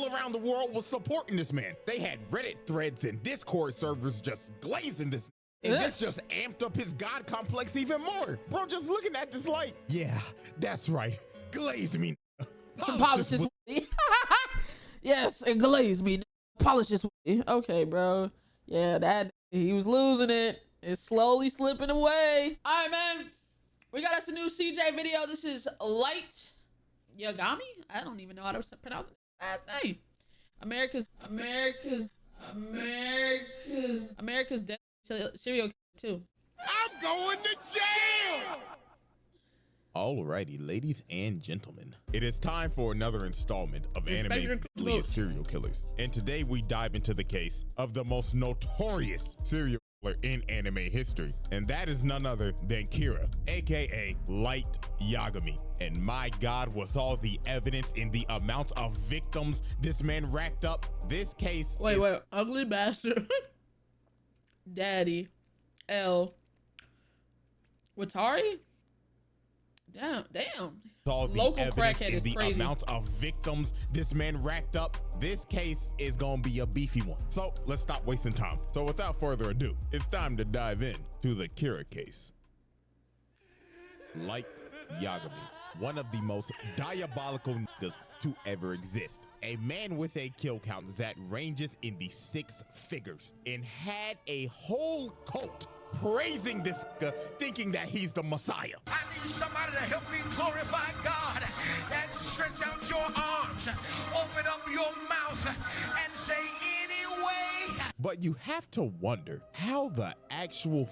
all around the world was supporting this man. They had Reddit threads and Discord servers just glazing this. And this just amped up his God complex even more. Bro, just looking at this like, yeah, that's right. Glaze me. Polish this. Yes, and glaze me. Polish this. Okay, bro. Yeah, that he was losing it. It's slowly slipping away. All right, man. We got us a new CJ video. This is Light Yagami. I don't even know how to pronounce that name. America's dead serial killer too. I'm going to jail! Alrighty, ladies and gentlemen, it is time for another installment of anime's deadliest serial killers. And today we dive into the case of the most notorious serial killer in anime history. And that is none other than Kira, aka Light Yagami. And my God, with all the evidence and the amount of victims this man racked up, this case Wait, ugly bastard. Daddy. L. Watari? Damn. All the Local evidence crackhead and is the crazy. amount of victims this man racked up, this case is gonna be a beefy one. So let's stop wasting time. So without further ado, it's time to dive in to the Kira case. Light Yagami, one of the most diabolical niggas to ever exist. A man with a kill count that ranges in the 6 figures and had a whole cult praising this nigga, thinking that he's the Messiah. I need somebody to help me glorify God and stretch out your arms, open up your mouth and say anyway. But you have to wonder how the actual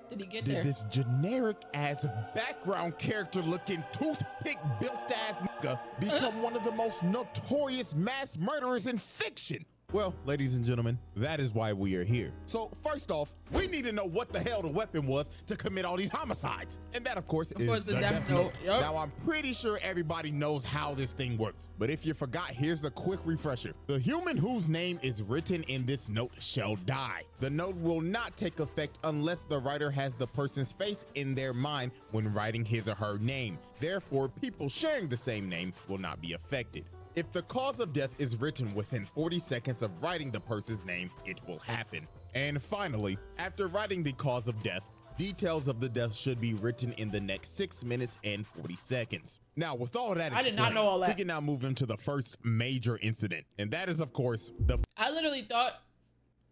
Did he get there? this generic ass background character looking toothpick built ass nigga become one of the most notorious mass murderers in fiction? Well, ladies and gentlemen, that is why we are here. So first off, we need to know what the hell the weapon was to commit all these homicides. And that, of course, is the death note. Yep. Now, I'm pretty sure everybody knows how this thing works. But if you forgot, here's a quick refresher. The human whose name is written in this note shall die. The note will not take effect unless the writer has the person's face in their mind when writing his or her name. Therefore, people sharing the same name will not be affected. If the cause of death is written within 40 seconds of writing the person's name, it will happen. And finally, after writing the cause of death, details of the death should be written in the next 6 minutes and 40 seconds. Now, with all that explained, I did not know all that. we can now move into the first major incident. And that is, of course, I literally thought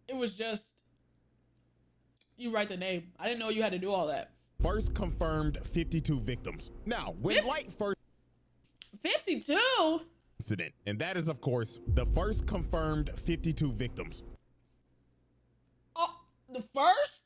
it was just you write the name. I didn't know you had to do all that. first confirmed 52 victims. Now, when Light first 52? incident, and that is, of course, the first confirmed 52 victims. Oh, the first?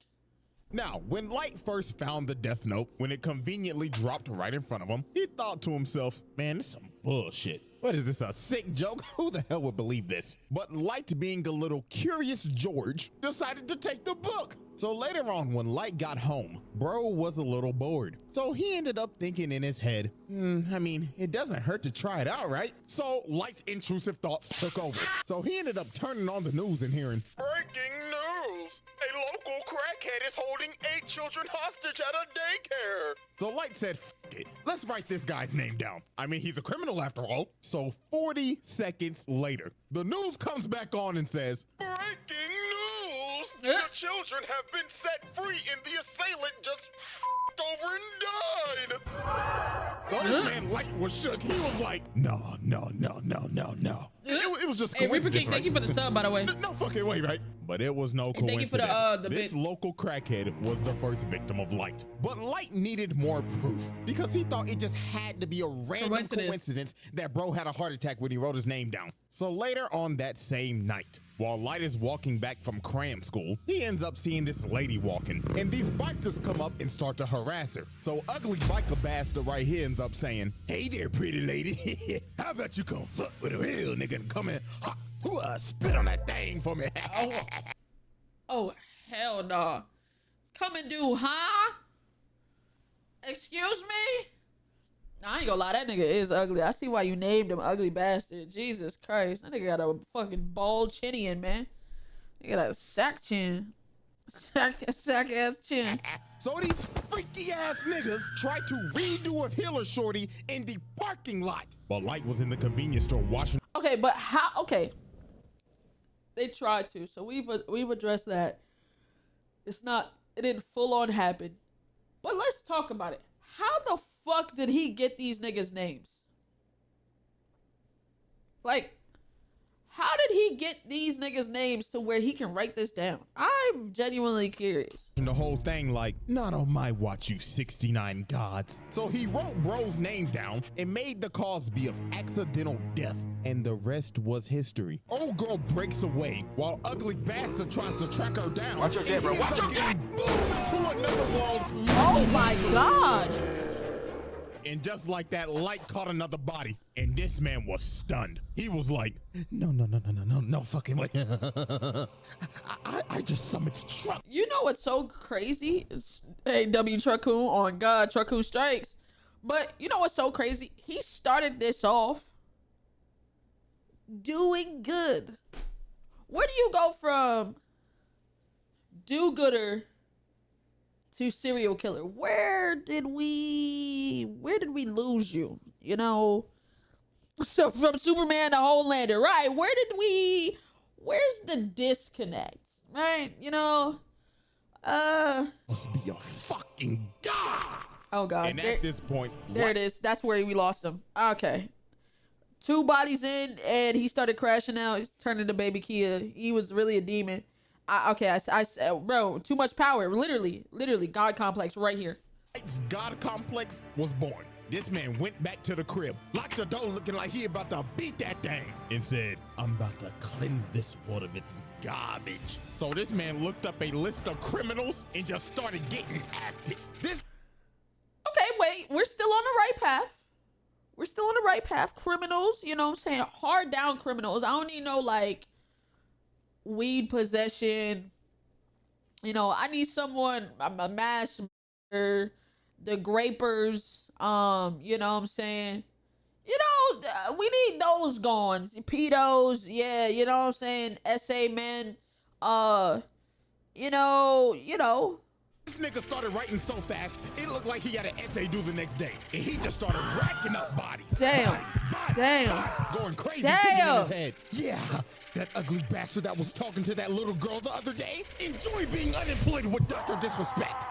Now, when Light first found the death note, when it conveniently dropped right in front of him, he thought to himself, man, this is some bullshit. What is this, a sick joke? Who the hell would believe this? But Light, being a little curious George, decided to take the book. So later on, when Light got home, bro was a little bored. So he ended up thinking in his head, I mean, it doesn't hurt to try it out, right? So Light's intrusive thoughts took over. So he ended up turning on the news and hearing, breaking news! A local crackhead is holding 8 children hostage at a daycare. So Light said, F it, let's write this guy's name down. I mean, he's a criminal after all. So 40 seconds later, the news comes back on and says, breaking news! The children have been set free and the assailant just f***ed over and died. Well, this man Light was shook. He was like, no. It was just Hey, coincidence, right? thank you for the sub, by the way. No fucking way, right? But it was no thank you for the, coincidence. the This local crackhead was the first victim of Light. But Light needed more proof because he thought it just had to be a random coincidence that bro had a heart attack when he wrote his name down. So later on that same night, while Light is walking back from cram school, he ends up seeing this lady walking, and these bikers come up and start to harass her. So ugly biker bastard right here ends up saying, hey there, pretty lady. How about you come fuck with a real nigga and come in, spit on that thing for me. Oh, hell no. Come and do, huh? Excuse me? Nah, I ain't gonna lie, that nigga is ugly. I see why you named him ugly bastard. Jesus Christ. That nigga got a fucking bald chin, man. He got a sack chin. Sack ass chin. So these freaky ass niggas tried to redo a Hiller shorty in the parking lot. But Light was in the convenience store washing. Okay, but how? Okay, they tried to. So we've addressed that. It's not. It didn't full on happen. But let's talk about it. How the fuck did he get these niggas' names? Like, how did he get these niggas' names to where he can write this down? I'm genuinely curious. The whole thing like, not on my watch, you 69 gods. So he wrote bro's name down and made the cause be of accidental death, and the rest was history. Old girl breaks away while ugly bastard tries to track her down. Watch your jet, bro. Watch your jet. Moved to another world. Oh my god. And just like that, Light caught another body, and this man was stunned. He was like, no fucking way. I just summoned Truck. You know what's so crazy? It's AW Truckoon on God, Truckoon Strikes. But you know what's so crazy? He started this off doing good. Where do you go from do-gooder to serial killer? Where did we lose you? You know, so from Superman to Homelander, right? Where's the disconnect? Right? You know, Must be a fucking god. Oh god. And at this point, there it is. That's where we lost him. Okay. 2 bodies in, and he started crashing out. He's turning to Baby Kia. He was really a demon. I said, bro, too much power. Literally, God complex right here. Light's god complex was born. This man went back to the crib, locked the door looking like he about to beat that thing, and said, I'm about to cleanse this world of its garbage. So this man looked up a list of criminals and just started getting active. Okay, wait, we're still on the right path. We're still on the right path. Criminals, you know what I'm saying? Hard down criminals. I don't need no, like, weed possession. You know, I need someone, a mass murderer, the grapers, you know what I'm saying? You know, we need those going. Pedos, yeah, you know what I'm saying? SA men, you know. This nigga started writing so fast, it looked like he had an essay due the next day. And he just started racking up bodies. Damn. Going crazy, thinking in his head. Yeah, that ugly bastard that was talking to that little girl the other day. Enjoy being unemployed with Dr. Disrespect.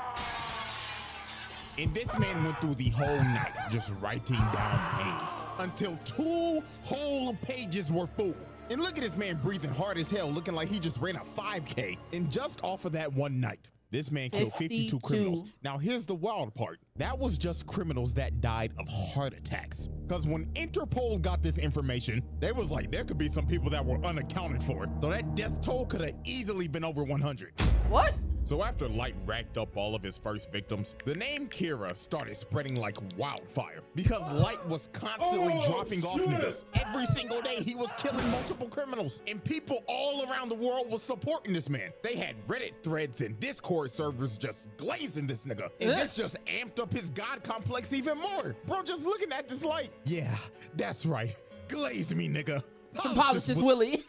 And this man went through the whole night just writing down names until 2 whole pages were full. And look at this man breathing hard as hell, looking like he just ran a 5K. And just off of that one night, this man killed 52 criminals. Now, here's the wild part. That was just criminals that died of heart attacks. Because when Interpol got this information, they was like, there could be some people that were unaccounted for. So that death toll could have easily been over 100. What? So after Light racked up all of his first victims, the name Kira started spreading like wildfire because Light was constantly dropping off niggas. Every single day he was killing multiple criminals, and people all around the world was supporting this man. They had Reddit threads and Discord servers just glazing this nigga. And this just amped up his god complex even more. Bro, just looking at this Light. Yeah, that's right. Glaze me, nigga. Polish this Willie.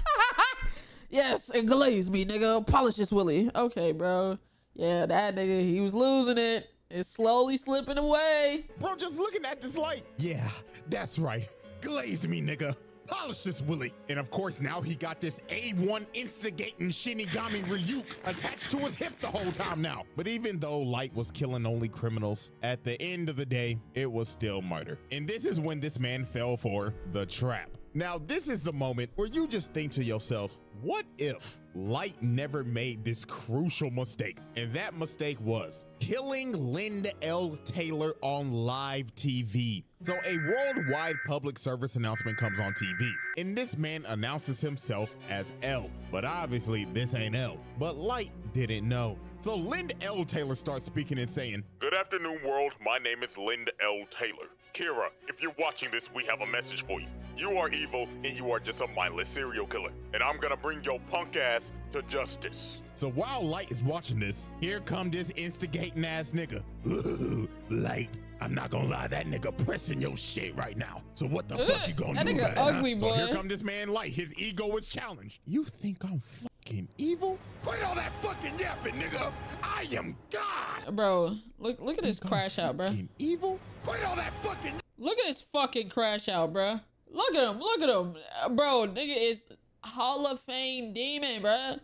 Yes, and glaze me, nigga. Polish this Willie. Okay, bro. Yeah, that nigga, he was losing it. It's slowly slipping away. Bro, just looking at this Light. Yeah, that's right. Glaze me, nigga. Polish this Willie. And of course, now he got this A1 instigating Shinigami Ryuk attached to his hip the whole time now. But even though Light was killing only criminals, at the end of the day, it was still murder. And this is when this man fell for the trap. Now, this is the moment where you just think to yourself, what if Light never made this crucial mistake? And that mistake was killing Linda L. Taylor on live TV. So a worldwide public service announcement comes on TV, and this man announces himself as L. But obviously this ain't L. But Light didn't know. So Linda L. Taylor starts speaking and saying, "Good afternoon, world. My name is Linda L. Taylor. Kira, if you're watching this, we have a message for you. You are evil, and you are just a mindless serial killer. And I'm gonna bring your punk ass to justice." So while Light is watching this, here come this instigating ass nigga. Ooh, Light, I'm not gonna lie, that nigga pressing your shit right now. So what the fuck you gonna do about it? Ugly, huh? boy. So here come this man Light. His ego is challenged. You think I'm fucking evil? Quit all that fucking yapping, nigga. I am God. Bro, look at this crash out, bro. Evil? Quit all that fucking. Look at this fucking crash out, bro. Look at him. Look at him. Bro, nigga is Hall of Fame demon, bro.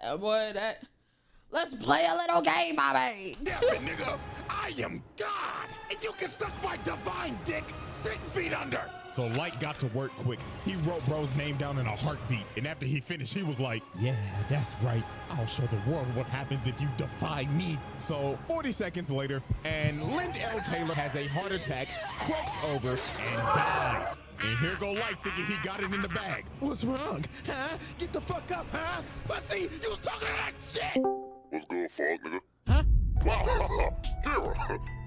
That boy, that. Let's play a little game, my man. Yeah, but nigga, I am God, and you can suck my divine dick 6 feet under. So Light got to work quick. He wrote bro's name down in a heartbeat, and after he finished, he was like, yeah, that's right. I'll show the world what happens if you defy me. So 40 seconds later, and Lind L. Taylor has a heart attack, croaks over, and dies. And here go Light thinking he got it in the bag. What's wrong, huh? Get the fuck up, huh? Pussy, you was talking to that shit! What's good, fuck, nigga? Huh? Wow, Hero,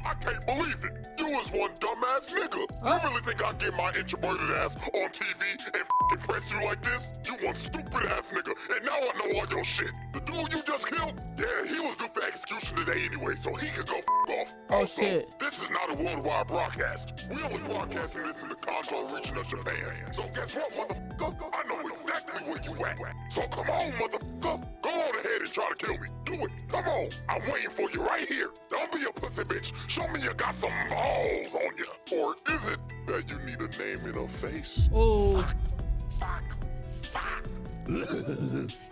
I can't believe it. You was one dumbass nigga. You really think I'd get my introverted ass on TV and f***ing press you like this? You one stupid ass nigga, and now I know all your shit. The dude you just killed, yeah, he was due for execution today anyway, so he could go f*** off. Oh, also, shit. This is not a worldwide broadcast. We only broadcasting this in the Kanto region of Japan. So guess what, motherfucker? I know exactly where you at. So come on, motherfucker. Go on ahead and try to kill me. Do it. Come on. I'm waiting for you right here. Don't be a pussy bitch. Show me you got some balls on you. Or is it that you need a name and a face? Oh. Fuck.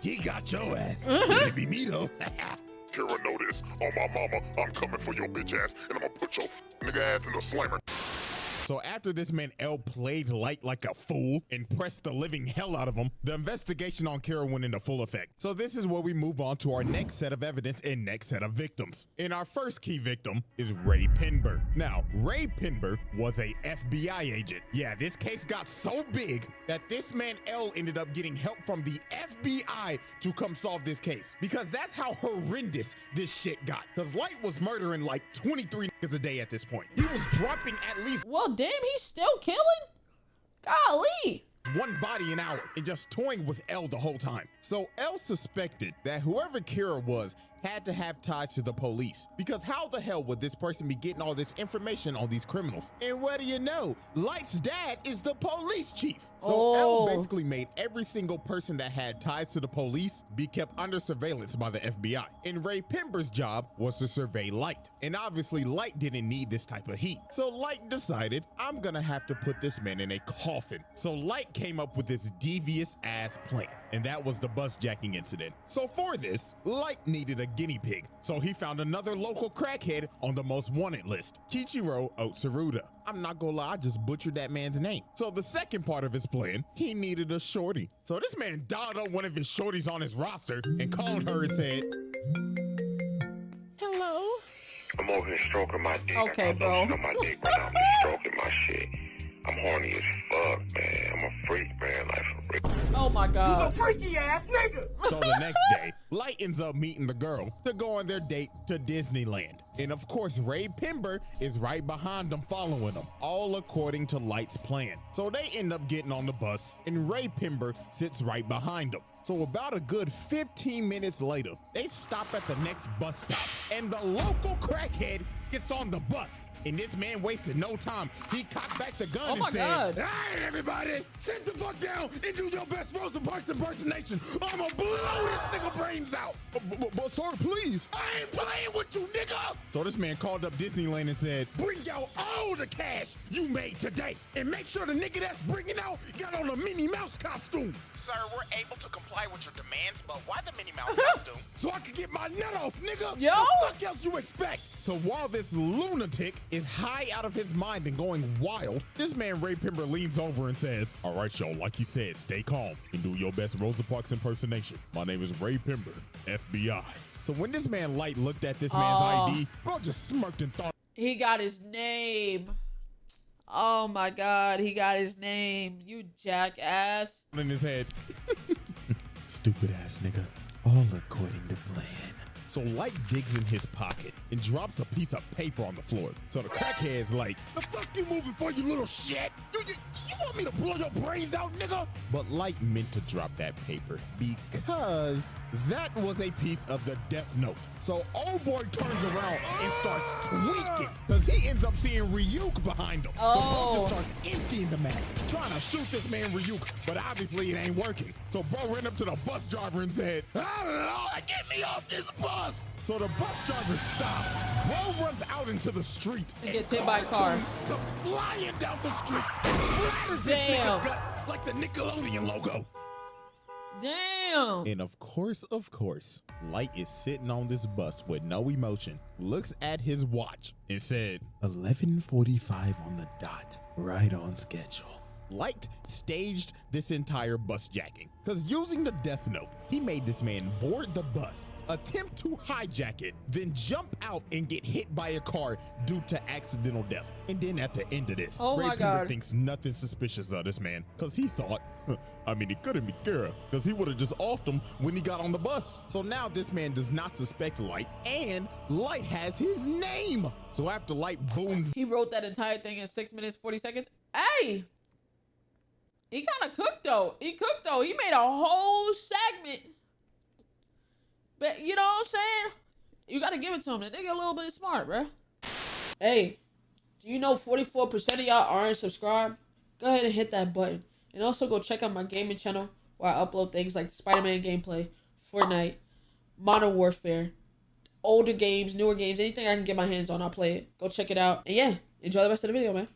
He got your ass. It be me though. Kira, know this. On my mama, I'm coming for your bitch ass, and I'm gonna put your nigga ass in the slammer. So after this man L played Light like a fool and pressed the living hell out of him, the investigation on Kira went into full effect. So this is where we move on to our next set of evidence and next set of victims. And our first key victim is Ray Pinber. Now, Ray Pinber was a FBI agent. Yeah, this case got so big that this man L ended up getting help from the FBI to come solve this case. Because that's how horrendous this shit got. Because Light was murdering like 23 niggas a day at this point. He was dropping at least Well, damn, he's still killing? Golly. one body an hour and just toying with L the whole time. So L suspected that whoever Kira was had to have ties to the police, because how the hell would this person be getting all this information on these criminals? And what do you know? Light's dad is the police chief. So L basically made every single person that had ties to the police be kept under surveillance by the FBI. And Ray Pinber's job was to survey Light. And obviously Light didn't need this type of heat. So Light decided, I'm gonna have to put this man in a coffin. So Light came up with this devious ass plan, and that was the bus jacking incident. So for this, Light needed a guinea pig, so he found another local crackhead on the most wanted list, Kichiro Otsuruda. I'm not gonna lie, I just butchered that man's name. So the second part of his plan, he needed a shorty. So this man dialed up one of his shorties on his roster and called her and said, hello? I'm over here stroking my dick. Okay, I'm bro. on my dick right now. I'm stroking my shit. I'm horny as fuck, man. I'm a freak, man. Like, for real. Oh my God. freaky ass nigga. So the next day, Light ends up meeting the girl to go on their date to Disneyland. And of course, Ray Pinber is right behind them, following them, all according to Light's plan. So they end up getting on the bus, and Ray Pinber sits right behind them. So about a good 15 minutes later, they stop at the next bus stop, and the local crackhead gets on the bus. And this man wasted no time. He cocked back the gun Oh and my said, God. all right, everybody, sit the fuck down and do your best Rosa Parks impersonation. I'm gonna blow this nigga brains out. But sir, please. I ain't playing with you, nigga. So this man called up Disneyland and said, bring out all the cash you made today, and make sure the nigga that's bringing out got on a Minnie Mouse costume. Sir, we're able to comply with your demands, but why the Minnie Mouse costume? So I can get my nut off, nigga. Yo. What the fuck else you expect? So while this lunatic is high out of his mind and going wild, this man Ray Pinber leans over and says, all right, y'all, like he said, stay calm and do your best Rosa Parks impersonation. My name is Ray Pinber, FBI. So when this man Light looked at this man's ID, bro just smirked and thought, He got his name. Oh my God, he got his name. You jackass. in his head, stupid ass nigga, all according to plan. So Light digs in his pocket and drops a piece of paper on the floor. So the crackhead's like, the fuck you moving for, you little shit? You want me to blow your brains out, nigga? But Light meant to drop that paper because that was a piece of the death note. So old boy turns around and starts tweaking because he ends up seeing Ryuk behind him. So bro just starts emptying the mag, trying to shoot this man Ryuk, but obviously it ain't working. So bro ran up to the bus driver and said, oh Lord, get me off this bus. So the bus driver stops. Bro runs out into the street And gets hit by a car. Comes flying down the street and splatters this nigga's guts like the Nickelodeon logo. Damn. And of course, Light is sitting on this bus with no emotion, looks at his watch and said, 11:45 on the dot, right on schedule. Light staged this entire bus jacking, because using the death note, he made this man board the bus, attempt to hijack it, then jump out and get hit by a car due to accidental death. And then at the end of this, Ray Pember thinks nothing suspicious of this man, because he thought, I mean, he couldn't be Kira, because he would have just offed him when he got on the bus. So now this man does not suspect Light, and Light has his name. So after Light boomed, he wrote that entire thing in 6 minutes, 40 seconds. Hey! He kind of cooked though. He made a whole segment. But you know what I'm saying? You got to give it to him. The nigga a little bit smart, bro. Hey, do you know 44% of y'all aren't subscribed? Go ahead and hit that button. And also go check out my gaming channel where I upload things like Spider-Man gameplay, Fortnite, Modern Warfare, older games, newer games, anything I can get my hands on, I'll play it. Go check it out. And yeah, enjoy the rest of the video, man.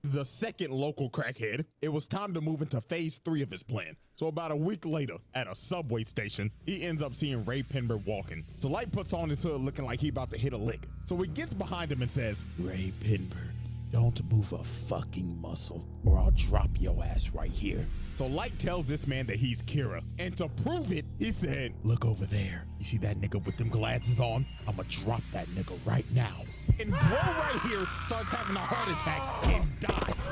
The second local crackhead, it was time to move into phase 3 of his plan. So about a week later, at a subway station, he ends up seeing Ray Pember walking. So Light puts on his hood looking like he about to hit a lick. So he gets behind him and says, Ray Pember, don't move a fucking muscle or I'll drop your ass right here. So Light tells this man that he's Kira. And to prove it, he said, look over there. You see that nigga with them glasses on? I'ma drop that nigga right now. And bro right here starts having a heart attack and dies.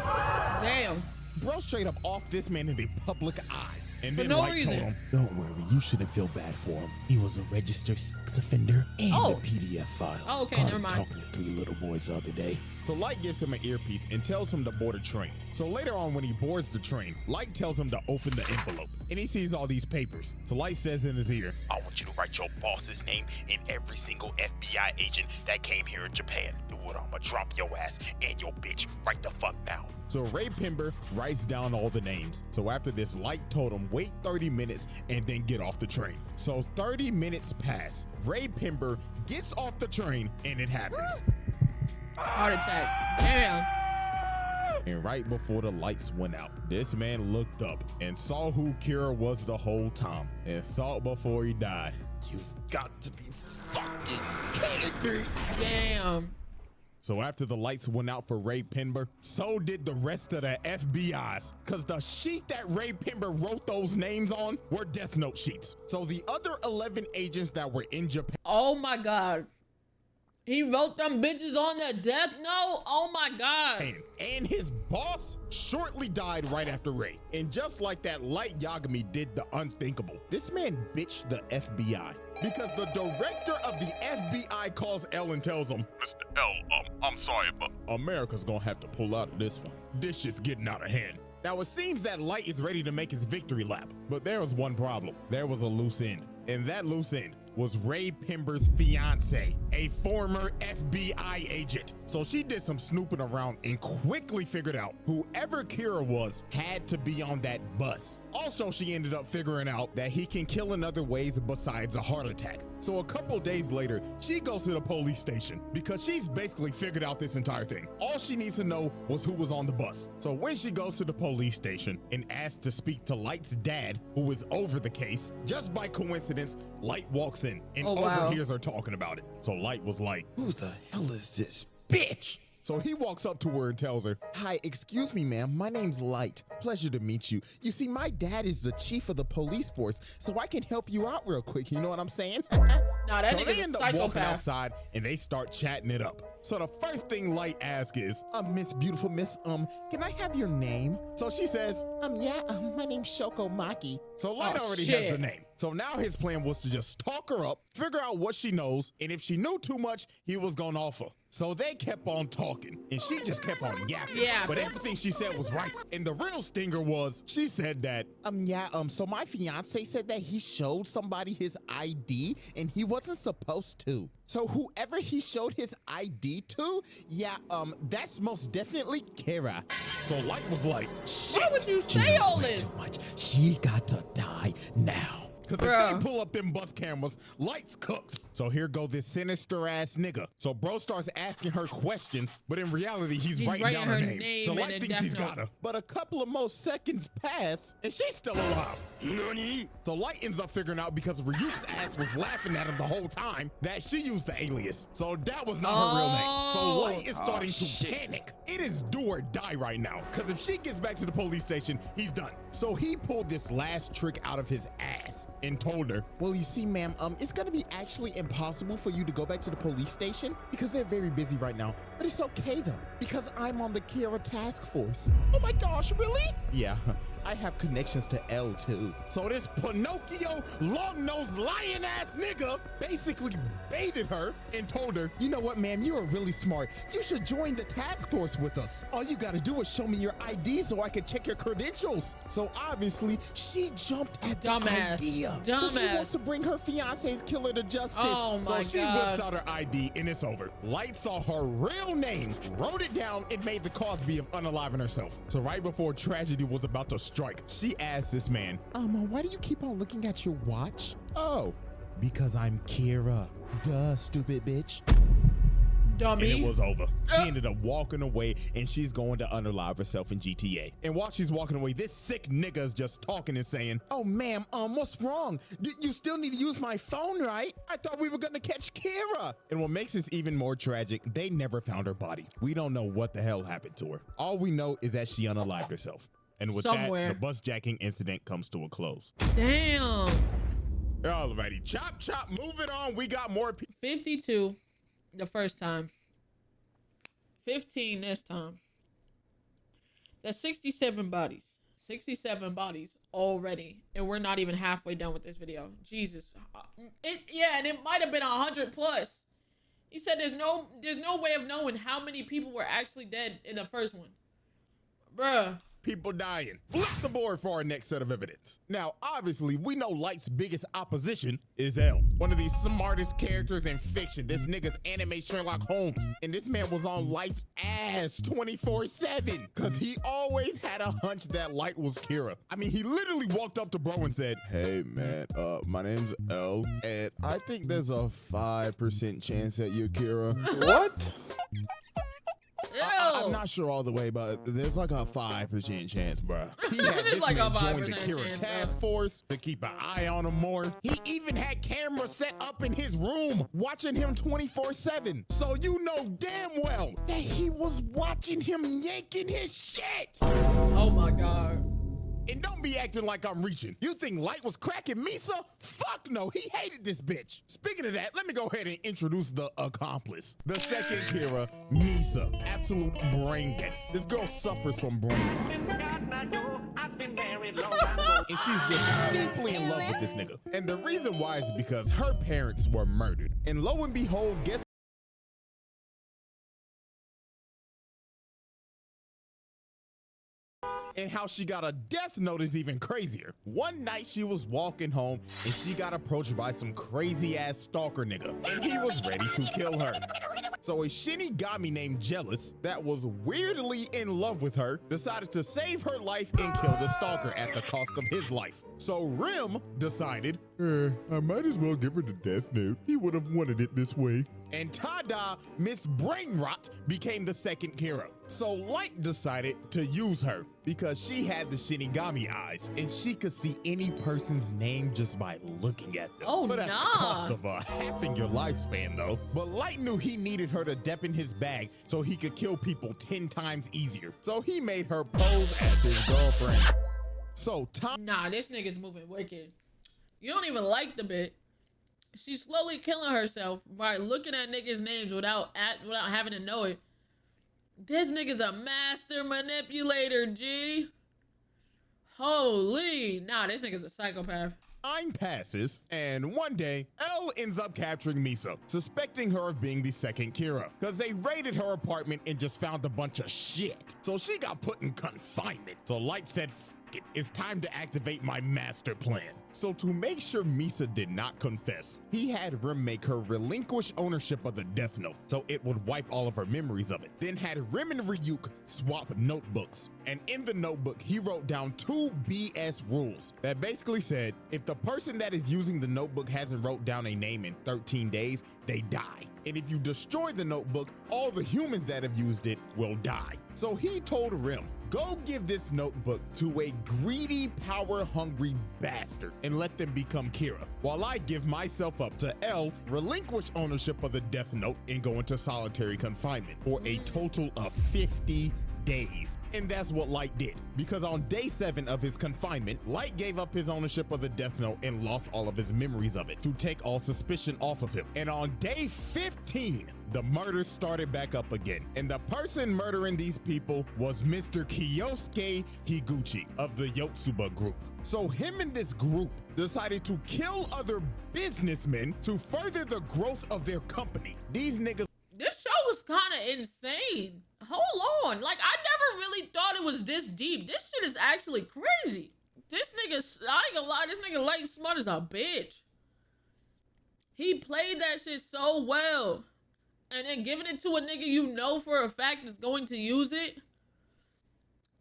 Damn. Bro straight up off this man in the public eye. And then no Light told him, don't worry, you shouldn't feel bad for him. He was a registered sex offender and the PDF file. Oh, okay, never mind. Talking to 3 little boys the other day. So Light gives him an earpiece and tells him to board a train. So later on when he boards the train, Light tells him to open the envelope. And he sees all these papers. So Light says in his ear, I want you to write your boss's name and every single FBI agent that came here in Japan. Do what? I'ma drop your ass and your bitch right the fuck now. So Ray Pember writes down all the names. So after this, Light told him wait 30 minutes and then get off the train. So 30 minutes pass. Ray Pember gets off the train and it happens. Heart attack. Damn. And right before the lights went out, this man looked up and saw who Kira was the whole time and thought before he died, you've got to be fucking kidding me. Damn. So after the lights went out for Ray Pember, so did the rest of the FBI's, because the sheet that Ray Pember wrote those names on were death note sheets. So the other 11 agents that were in Japan. Oh my God. He wrote them bitches on the death note? Oh my God. And his boss shortly died right after Ray. And just like that, Light YAGAMI did the unthinkable. This man bitched the FBI. Because the director of the FBI calls L and tells him, Mr. L, I'm sorry, but America's gonna have to pull out of this one. This shit's getting out of hand. Now it seems that Light is ready to make his victory lap, but there was one problem. There was a loose end, and that loose end was Ray Pember's fiance, a former FBI agent. So she did some snooping around and quickly figured out whoever Kira was had to be on that bus. Also, she ended up figuring out that he can kill in other ways besides a heart attack. So a couple days later, she goes to the police station because she's basically figured out this entire thing. All she needs to know was who was on the bus. So when she goes to the police station and asks to speak to Light's dad, who is over the case, just by coincidence, Light walks in and overhears her talking about it. So Light was like, who the hell is this bitch? So he walks up to her and tells her, hi, excuse me, ma'am. My name's Light. Pleasure to meet you. You see, my dad is the chief of the police force, so I can help you out real quick. You know what I'm saying? Nah, that so nigga's they end up a walking psychopath. outside and they start chatting it up. So the first thing Light asks is, Miss Beautiful Miss, can I have your name? So she says, my name's Shoko Maki. So Light already has the name. So now his plan was to just talk her up, figure out what she knows, and if she knew too much, he was gonna offer. So they kept on talking, and she just kept on yapping. Yeah. But everything she said was right. And the real stinger was, she said that, so my fiance said that he showed somebody his ID, and he wasn't supposed to. So whoever he showed his ID to, that's most definitely Kira. So Light was like, shit. Why would you say all this? Too much. She got to die now. Because if they pull up them bus cameras, Light's cooked. So here go this sinister ass nigga. So bro starts asking her questions, but in reality, he's writing down her name. So Light thinks he's got her. But a couple of more seconds pass, and she's still alive. So Light ends up figuring out, because Ryuk's ass was laughing at him the whole time, that she used the alias. So that was not her real name. So Light is starting to panic. It is do or die right now, because if she gets back to the police station, he's done. So he pulled this last trick out of his ass and told her, well, you see, ma'am, it's gonna be actually impossible for you to go back to the police station because they're very busy right now. But it's okay though, because I'm on the Kira task force. Oh my gosh, really? Yeah, I have connections to L too. So this Pinocchio long-nosed lion ass nigga basically baited her and told her, you know what, ma'am, you are really smart. You should join the task force with us. All you gotta do is show me your ID so I can check your credentials. So obviously she jumped at the idea. She wants to bring her fiance's killer to justice. Oh my so she whips out her ID and it's over. Light saw her real name, wrote it down, and made the Cosby of unaliving herself. So right before tragedy was about to strike, she asked this man, why do you keep on looking at your watch? Oh, because I'm Kira. Duh, stupid bitch. Dummy. And it was over. She ended up walking away, and she's going to unalive herself in GTA. And while she's walking away, this sick nigga is just talking and saying, oh, ma'am, what's wrong? You still need to use my phone, right? I thought we were gonna catch Kira. And what makes this even more tragic, they never found her body. We don't know what the hell happened to her. All we know is that she unalived herself. And with that, the bus jacking incident comes to a close. Damn. Alrighty, chop, chop, moving on. We got more people. 52 the first time. 15 this time. That's 67 bodies. 67 bodies already. And we're not even halfway done with this video. Jesus. And it might have been 100 plus. He said there's no way of knowing how many people were actually dead in the first one. Bruh. People dying. Flip the board for our next set of evidence. Now, obviously, we know Light's biggest opposition is L, one of the smartest characters in fiction. This nigga's anime Sherlock Holmes. And this man was on Light's ass 24/7, because he always had a hunch that Light was Kira. I mean, he literally walked up to bro and said, hey, man, my name's L, and I think there's a 5% chance that you're Kira. What? I'm not sure all the way, but there's like a 5% chance, bruh. He had this like man join the Kira chance, task force to keep an eye on him more. He even had cameras set up in his room, watching him 24/7. So you know damn well that he was watching him yanking his shit. Oh my God. And don't be acting like I'm reaching. You think Light was cracking Misa? Fuck no, he hated this bitch. Speaking of that, let me go ahead and introduce the accomplice. The second Kira, Misa. Absolute brain dead. This girl suffers from brain and she's just deeply in love with this nigga. And the reason why is because her parents were murdered. And lo and behold, guess and how she got a death note is even crazier. One night she was walking home and she got approached by some crazy ass stalker nigga, and he was ready to kill her. So a Shinigami named Jealous, that was weirdly in love with her, decided to save her life and kill the stalker at the cost of his life. So Rim decided, I might as well give her the death note. He would have wanted it this way. And Tada, Miss Brainrot, became the second Kira. So Light decided to use her because she had the Shinigami eyes and she could see any person's name just by looking at them. Oh, but at the cost of halving your lifespan though. But Light knew he needed her to dep in his bag so he could kill people 10 times easier. So he made her pose as his girlfriend. So nah, this nigga's moving wicked. You don't even like the bit. She's slowly killing herself by looking at niggas' names without having to know it. This nigga's a master manipulator, G. Holy. Nah, this nigga's a psychopath. Time passes, and one day, L ends up capturing Misa, suspecting her of being the second Kira, because they raided her apartment and just found a bunch of shit. So she got put in confinement. So Light said, F it, it's time to activate my master plan. So to make sure Misa did not confess, he had Rim make her relinquish ownership of the Death Note, so it would wipe all of her memories of it. Then had Rim and Ryuk swap notebooks. And in the notebook, he wrote down 2 BS rules that basically said if the person that is using the notebook hasn't wrote down a name in 13 days, they die. And if you destroy the notebook, all the humans that have used it will die. So he told Rim, go give this notebook to a greedy, power-hungry bastard and let them become Kira, while I give myself up to L, relinquish ownership of the Death Note, and go into solitary confinement for a total of 50 days. And that's what Light did, because on day 7 of his confinement, Light gave up his ownership of the Death Note and lost all of his memories of it to take all suspicion off of him. And on day 15, the murders started back up again. And the person murdering these people was Mr. Kyosuke Higuchi of the Yotsuba group. So him and this group decided to kill other businessmen to further the growth of their company. These niggas. This show was kind of insane. Hold on. Like, I never really thought it was this deep. This shit is actually crazy. This nigga, I ain't gonna lie, this nigga Light smart as a bitch. He played that shit so well. And then giving it to a nigga you know for a fact is going to use it.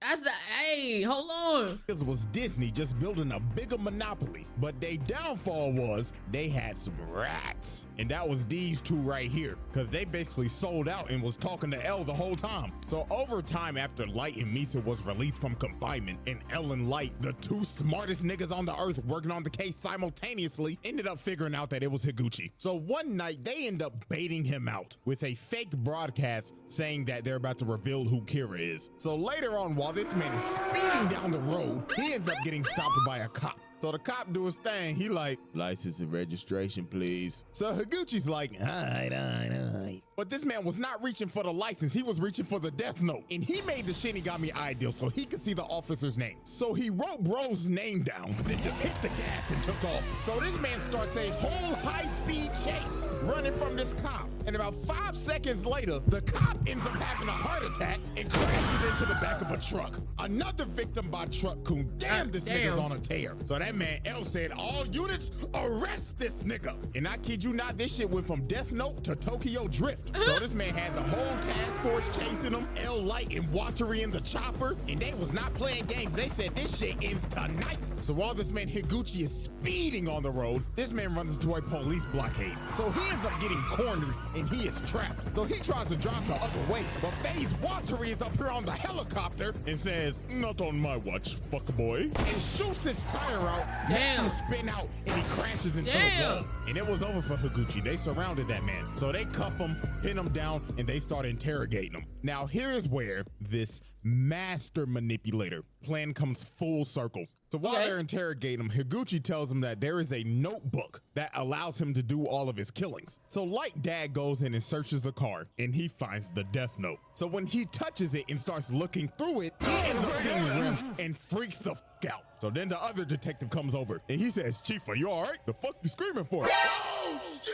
That's the, hey, hold on. It was Disney just building a bigger monopoly, but their downfall was they had some rats. And that was these 2 right here, because they basically sold out and was talking to L the whole time. So over time, after Light and Misa was released from confinement, and L and Light, the 2 smartest niggas on the earth working on the case simultaneously, ended up figuring out that it was Higuchi. So one night, they end up baiting him out with a fake broadcast saying that they're about to reveal who Kira is. So later on, while this man is speeding down the road, he ends up getting stopped by a cop. So the cop do his thing. He like, license and registration, please. So Higuchi's like, all right. But this man was not reaching for the license. He was reaching for the Death Note. And he made the Shinigami ideal so he could see the officer's name. So he wrote bro's name down, but then just hit the gas and took off. So this man starts a whole high-speed chase running from this cop. And about 5 seconds later, the cop ends up having a heart attack and crashes into the back of a truck. Another victim by truck coon. Damn, this nigga's on a tear. So that man L said, all units arrest this nigga. And I kid you not, this shit went from Death Note to Tokyo Drift. So this man had the whole task force chasing him, L, Light, and Watery in the chopper, and they was not playing games. They said this shit ends tonight. So while this man Higuchi is speeding on the road, this man runs into a police blockade. So he ends up getting cornered and he is trapped. So he tries to drive the other way, but FaZe Watery is up here on the helicopter and says, not on my watch, fuck boy, and shoots his tire out, makes him spin out, and he crashes into the wall. And it was over for Higuchi. They surrounded that man. So they cuff him, pin him down, and they start interrogating him. Now here is where this master manipulator plan comes full circle. So while they're interrogating him, Higuchi tells him that there is a notebook that allows him to do all of his killings. So Light Dad goes in and searches the car, and he finds the Death Note. So when he touches it and starts looking through it, he ends up seeing Rim and freaks the f out. So then the other detective comes over, and he says, Chief, are you all right? The fuck you screaming for? Oh, shit!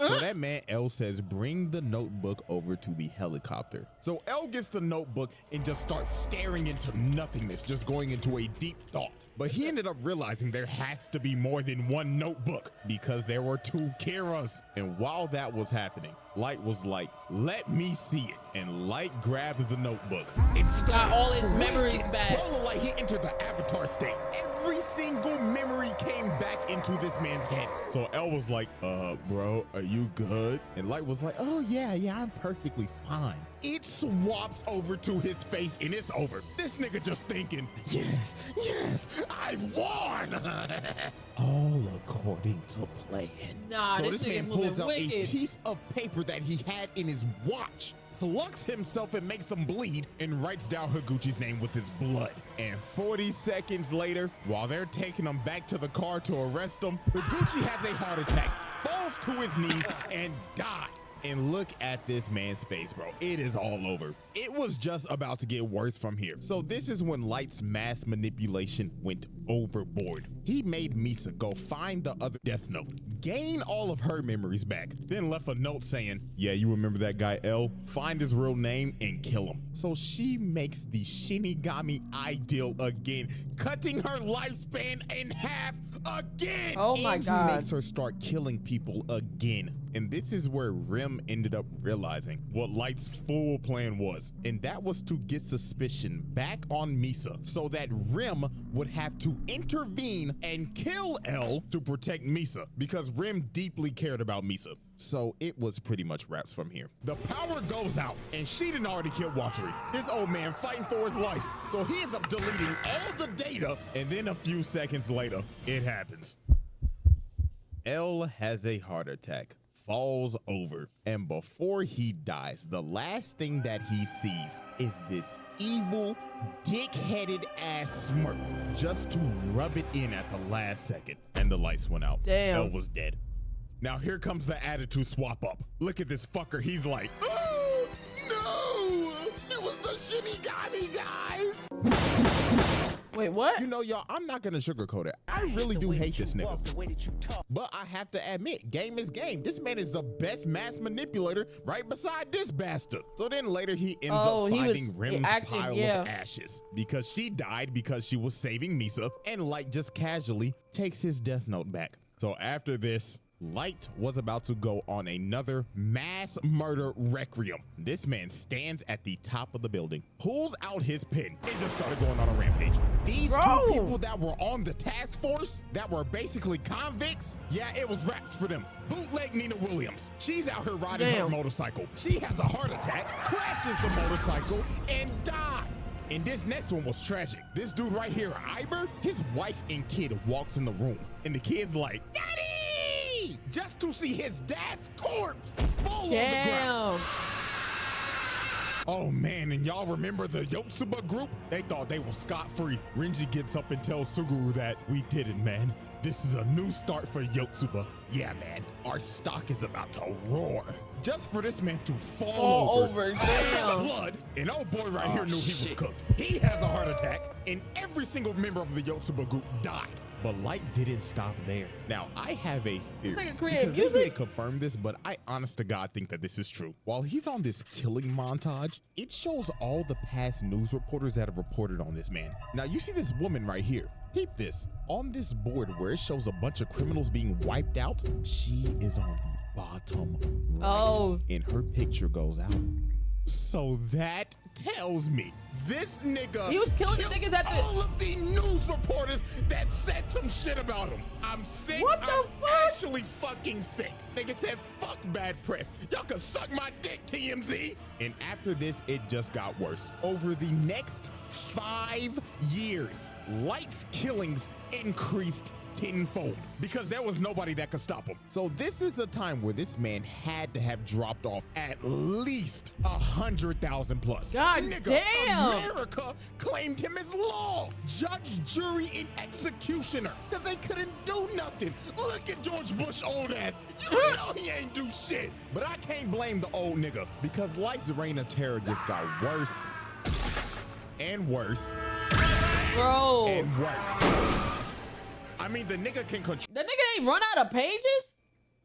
So that man L says, bring the notebook over to the helicopter. So L gets the notebook and just starts staring into nothingness, just going into a deep thought. But he ended up realizing there has to be more than one notebook because there were 2 Kiras. And while that was happening, Light was like, let me see it. And Light grabbed the notebook and started all his memories back. Bro, like he entered the avatar state. Every single memory came back into this man's head. So L was like, bro, are you good? And Light was like, oh yeah, I'm perfectly fine. It swaps over to his face and it's over. This nigga just thinking, yes, I've won. All according to plan. Nah, so this man nigga pulls out wicked. a piece of paper that he had in his watch, plucks himself and makes him bleed, and writes down Higuchi's name with his blood. And 40 seconds later, while they're taking him back to the car to arrest him, Higuchi has a heart attack, falls to his knees, and dies. And look at this man's face, bro. It is all over. It was just about to get worse from here. So this is when Light's mass manipulation went overboard. He made Misa go find the other Death Note, gain all of her memories back, then left a note saying, yeah, you remember that guy L? Find his real name and kill him. So she makes the Shinigami ideal again, cutting her lifespan in half again. Oh my God. He makes her start killing people again. And this is where Rim ended up realizing what Light's full plan was. And that was to get suspicion back on Misa so that Rim would have to intervene and kill L to protect Misa, because Rim deeply cared about Misa. So it was pretty much wraps from here. The power goes out and she done already killed Watery. This old man fighting for his life. So he ends up deleting all the data, and then a few seconds later, it happens. L has a heart attack, falls over, and before he dies, the last thing that he sees is this evil, dick-headed ass smirk, just to rub it in at the last second. And the lights went out. Damn. L was dead. Now here comes the attitude swap up. Look at this fucker. He's like, oh no, it was the Shinigami guys. Wait, what? You know, y'all, I'm not gonna sugarcoat it. I really do hate this nigga. But I have to admit, game is game. This man is the best mass manipulator right beside this bastard. So then later he ends up finding Rim's pile of ashes because she died because she was saving Misa, and Light just casually takes his Death Note back. So after this, Light was about to go on another mass murder requiem. This man stands at the top of the building, pulls out his pen, and just started going on a rampage. These two people that were on the task force, that were basically convicts, yeah, it was raps for them. Bootleg Nina Williams. She's out here riding her motorcycle. She has a heart attack, crashes the motorcycle, and dies. And this next one was tragic. This dude right here, Iber, his wife and kid walks in the room, and the kid's like, Daddy! Just to see his dad's corpse fall on the ground. Oh man, and y'all remember the Yotsuba group? They thought they were scot-free. Renji gets up and tells Suguru that we did it, man. This is a new start for Yotsuba. Yeah, man, our stock is about to roar. Just for this man to fall over damn. Blood, and old boy right here knew he was cooked. He has a heart attack, and every single member of the Yotsuba group died. But Light didn't stop there. Now, I have a theory, because they didn't confirm this, but I honest to God think that this is true. While he's on this killing montage, it shows all the past news reporters that have reported on this man. Now, you see this woman right here. Peep this. On this board where it shows a bunch of criminals being wiped out, she is on the bottom right. And her picture goes out. So that tells me this nigga, he was killing the niggas at the all of the news reporters that said some shit about him. I'm sick. What the fuck? Actually fucking sick. Nigga said fuck bad press. Y'all can suck my dick, TMZ. And after this, it just got worse. Over the next 5 years, Light's killings increased tenfold because there was nobody that could stop him. So this is a time where this man had to have dropped off at least 100,000 plus. God Nigga, damn. America claimed him as law, judge, jury, and executioner because they couldn't do nothing. Look at George Bush old ass. You know he ain't do shit. But I can't blame the old nigga because Light's reign of terror just got worse and worse. Bro. And worse. I mean, the nigga can control. The nigga ain't run out of pages?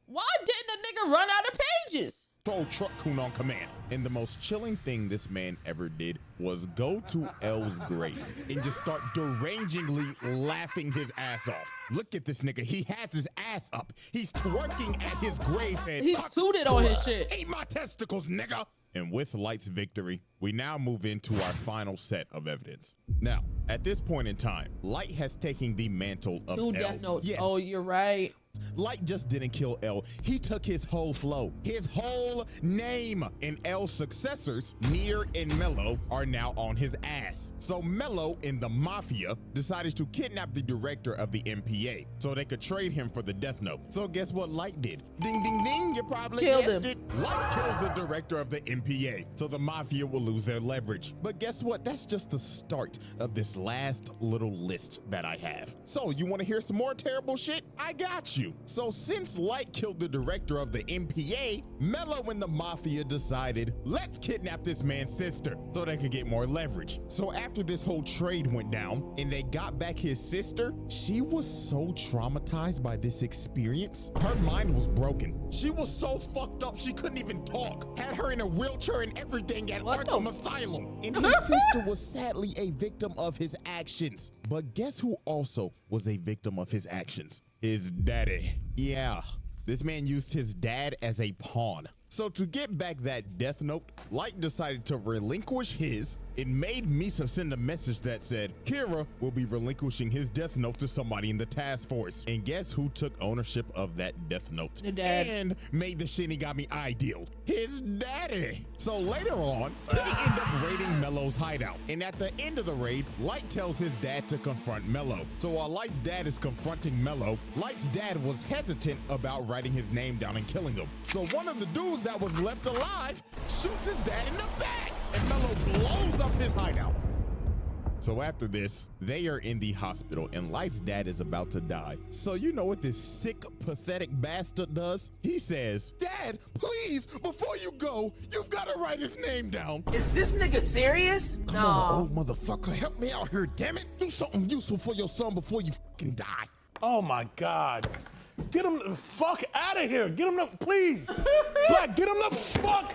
Why didn't the nigga run out of pages? Truck Kun on command. And the most chilling thing this man ever did was go to L's grave and just start derangingly laughing his ass off. Look at this nigga. He has his ass up. He's twerking at his grave head. He's suited on his shit. Eat my testicles, nigga. And with Light's victory, we now move into our final set of evidence. Now, at this point in time, Light has taken the mantle of L. Death Notes. Yes. Oh, you're right. Light just didn't kill L. He took his whole flow, his whole name. And L's successors, Nier and Mello, are now on his ass. So Mello and the Mafia decided to kidnap the director of the MPA so they could trade him for the Death Note. So guess what Light did? Ding, ding, ding, you probably guessed it. Light kills the director of the MPA, so the Mafia will lose their leverage. But guess what? That's just the start of this last little list that I have. So you want to hear some more terrible shit? I got you. you. So since Light killed the director of the MPA, Mello and the Mafia decided, let's kidnap this man's sister so they could get more leverage. So after this whole trade went down and they got back his sister, she was so traumatized by this experience. Her mind was broken. She was so fucked up she couldn't even talk. Had her in a wheelchair and everything at Arkham Asylum. And his sister was sadly a victim of his actions. But guess who also was a victim of his actions? His daddy. Yeah, this man used his dad as a pawn. So to get back that death note, Light decided to relinquish his and made Misa send a message that said Kira will be relinquishing his death note to somebody in the task force. And guess who took ownership of that death note? The dad. And made the Shinigami ideal. His daddy. So later on, they end up raiding Mello's hideout. And at the end of the raid, Light tells his dad to confront Mello. So while Light's dad is confronting Mello, Light's dad was hesitant about writing his name down and killing him. So one of the dudes that was left alive shoots his dad in the back, and Mello blows up his hideout. So after this, they are in the hospital and Light's dad is about to die. So you know what this sick, pathetic bastard does? He says, Dad, please, before you go, you've got to write his name down. Is this nigga serious? Come on, old motherfucker, help me out here, damn it. Do something useful for your son before you fucking die. Oh my God. Get him the fuck out of here. Get him the, please. Black, get him the fuck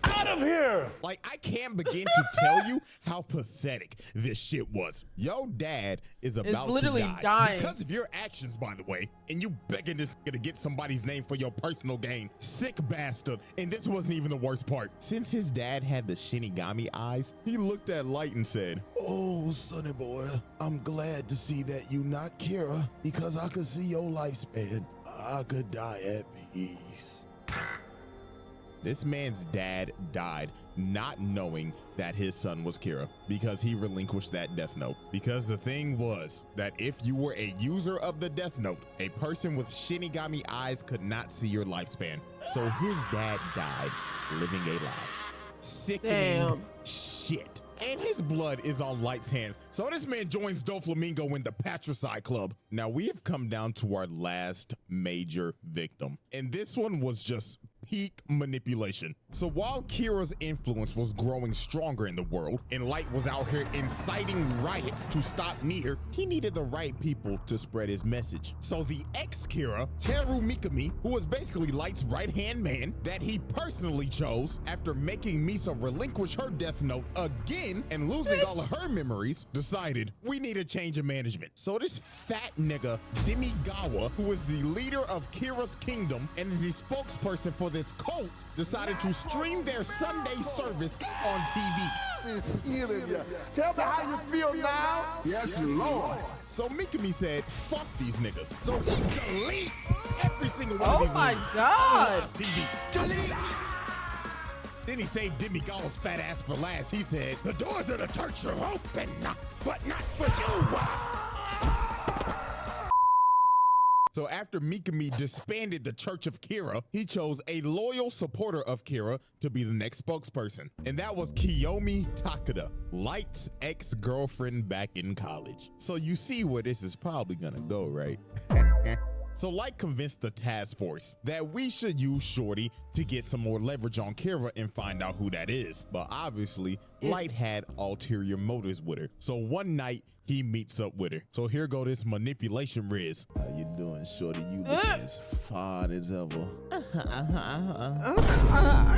out of here. Like, I can't begin to tell you how pathetic this shit was. Your dad is about to literally die dying because of your actions, by the way, and you begging this nigga to get somebody's name for your personal gain. Sick bastard. And this wasn't even the worst part. Since his dad had the Shinigami eyes, he looked at Light and said, "Oh, sonny boy, I'm glad to see that you not Kira, because I could see your lifespan. I could die at peace." This man's dad died not knowing that his son was Kira because he relinquished that death note. Because the thing was that if you were a user of the death note, a person with Shinigami eyes could not see your lifespan. So his dad died living a lie. Sickening shit. And his blood is on Light's hands. So this man joins Doflamingo in the Patricide Club. Now we have come down to our last major victim. And this one was just peak manipulation. So while Kira's influence was growing stronger in the world and Light was out here inciting riots to stop Nier, he needed the right people to spread his message. So the ex-Kira, Teru Mikami, who was basically Light's right-hand man that he personally chose after making Misa relinquish her death note again and losing all of her memories, decided we need a change of management. So this fat nigga, Demigawa, who is the leader of Kira's kingdom and is the spokesperson for this cult, decided to stream their Sunday service on TV. Tell me how you feel now. Yes, Lord. So Mikami said, fuck these niggas. So he deletes every single one of these my videos God. on TV. Delete. Then he saved Demigawa's fat ass for last. He said, the doors of the church are open, but not for you. So after Mikami disbanded the Church of Kira, he chose a loyal supporter of Kira to be the next spokesperson. And that was Kiyomi Takeda, Light's ex-girlfriend back in college. So you see where this is probably gonna go, right? So Light convinced the task force that we should use Shorty to get some more leverage on Kira and find out who that is. But obviously, Light had ulterior motives with her. So one night, he meets up with her. So here go this manipulation Riz. How you doing, Shorty? You looking as fine as ever.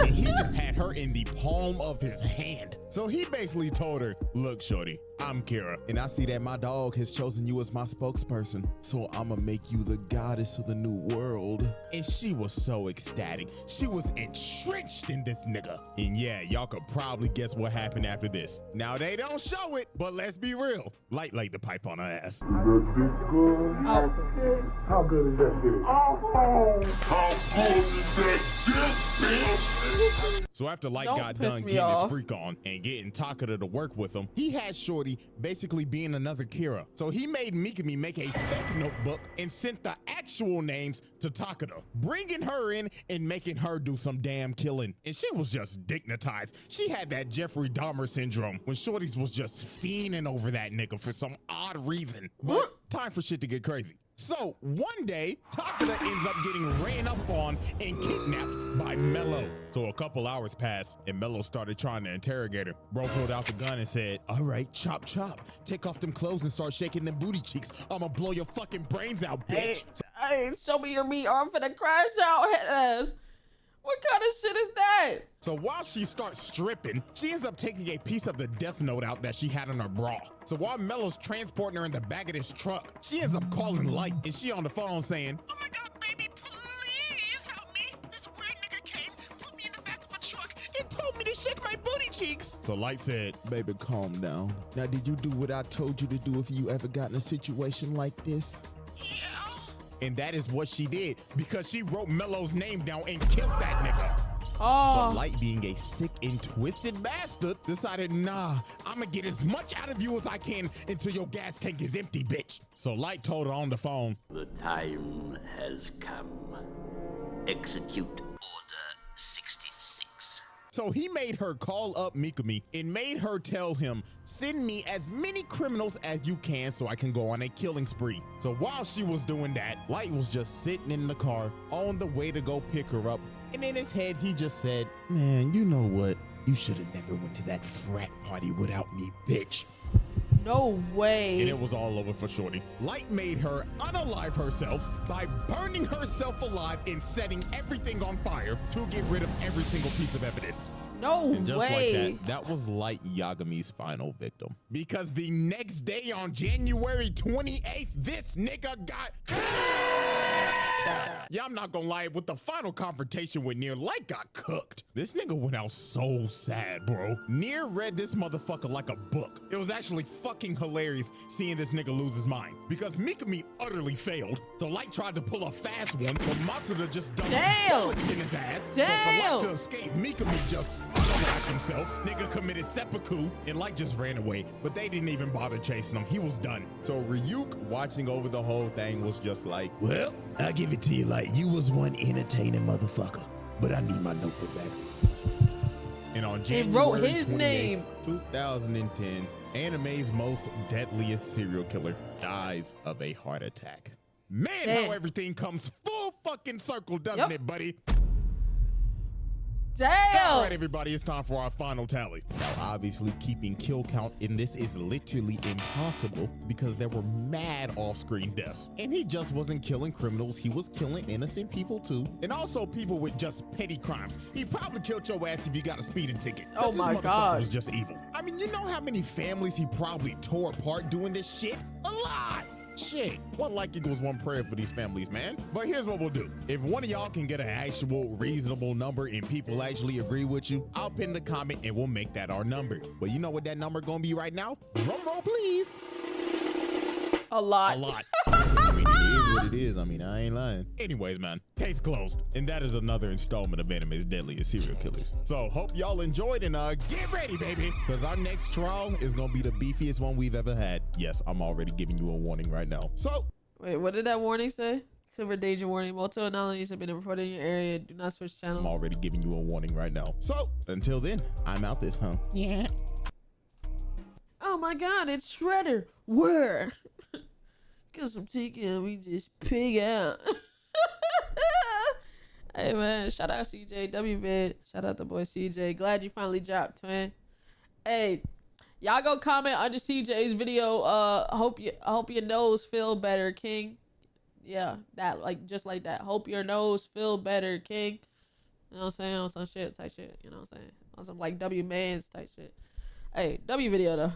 And he just had her in the palm of his hand. So he basically told her, look, Shorty, I'm Kira, and I see that my dog has chosen you as my spokesperson. So I'ma make you the goddess of the new world. And she was so ecstatic. She was entrenched in this nigga. And yeah, y'all could probably guess what happened after this. Now they don't show it, but let's be real. Light laid the pipe on her ass. How good is that dick? How good is that dick? So after Light Don't got piss done me getting his off. freak on and getting Takeda to work with him, he had Shorty basically being another Kira. So he made Mikami make a fake notebook and sent the actual names to Takeda, bringing her in and making her do some damn killing. And she was just dignitized. She had that Jeffrey Dahmer syndrome when Shorty's was just fiending over that nigga for some odd reason. But time for shit to get crazy. So one day, Takeda ends up getting ran up on and kidnapped by Mello. So a couple hours passed and Mello started trying to interrogate her. Bro pulled out the gun and said, all right, chop chop. Take off them clothes and start shaking them booty cheeks. I'ma blow your fucking brains out, bitch. Hey, show me your meat or I'm finna crash out, head ass. What kind of shit is that? So while she starts stripping, she ends up taking a piece of the death note out that she had in her bra. So while Mello's transporting her in the back of this truck, she ends up calling Light and she on the phone saying, oh my God, baby, please help me. This weird nigga came, put me in the back of a truck and told me to shake my booty cheeks. So Light said, baby, calm down. Now, did you do what I told you to do if you ever got in a situation like this? Yeah. And that is what she did because she wrote Mello's name down and killed that nigga. But Light, being a sick and twisted bastard, decided, nah, I'ma get as much out of you as I can until your gas tank is empty, bitch. So Light told her on the phone, the time has come. Execute Order 66. So he made her call up Mikami and made her tell him, send me as many criminals as you can so I can go on a killing spree. So while she was doing that, Light was just sitting in the car on the way to go pick her up. And in his head, he just said, man, you know what? You should have never went to that frat party without me, bitch. No way. And it was all over for Shorty. Light made her unalive herself by burning herself alive and setting everything on fire to get rid of every single piece of evidence. No and just way. like that was Light Yagami's final victim. Because the next day on January 28th, this nigga got yeah, I'm not gonna lie, with the final confrontation with Nier, Light got cooked. This nigga went out so sad, bro. Nier read this motherfucker like a book. It was actually fucking hilarious seeing this nigga lose his mind because Mikami utterly failed. So Light tried to pull a fast one, but Matsuda just dumped bullets in his ass. So for Light to escape, Mikami just unalived himself. Nigga committed seppuku and Light just ran away, but they didn't even bother chasing him. He was done. So Ryuk, watching over the whole thing, was just like, well, I'll give it to you, Light. You was one entertaining motherfucker, but I need my notebook back. And on January 28th, 2010, anime's most deadliest serial killer dies of a heart attack. Man, how everything comes full fucking circle, doesn't it, buddy? Damn. All right, everybody, it's time for our final tally. Now, obviously, keeping kill count in this is literally impossible because there were mad off-screen deaths. And he just wasn't killing criminals, he was killing innocent people too. And also people with just petty crimes. He probably killed your ass if you got a speeding ticket. Oh my God. Was just evil. I mean, you know how many families he probably tore apart doing this shit? A lot. Shit, one like equals one prayer for these families, man. But here's what we'll do. If one of y'all can get an actual reasonable number and people actually agree with you, I'll pin the comment and we'll make that our number. But you know what that number gonna be right now? Drum roll, please. A lot. A lot. I mean, it is what it is. I mean, I ain't lying. Anyways, man, case closed. And that is another installment of Anime's Deadliest Serial Killers. So hope y'all enjoyed and get ready, baby. Because our next trial is going to be the beefiest one we've ever had. Yes, I'm already giving you a warning right now. So. Wait, what did that warning say? Silver danger warning. Multiple anomalies have been reported in your area. Do not switch channels. I'm already giving you a warning right now. So until then, I'm out this, huh? Yeah. Oh my God, it's Shredder. Where? Get some tiki and we just pig out. Hey man, shout out CJ, WVD. Shout out the boy CJ. Glad you finally dropped, twin. Hey, y'all go comment under CJ's video. Hope your nose feel better, King. Yeah, that just like that. Hope your nose feel better, King. You know what I'm saying? On some shit type shit. You know what I'm saying? On some like W Mans type shit. Hey, W video though.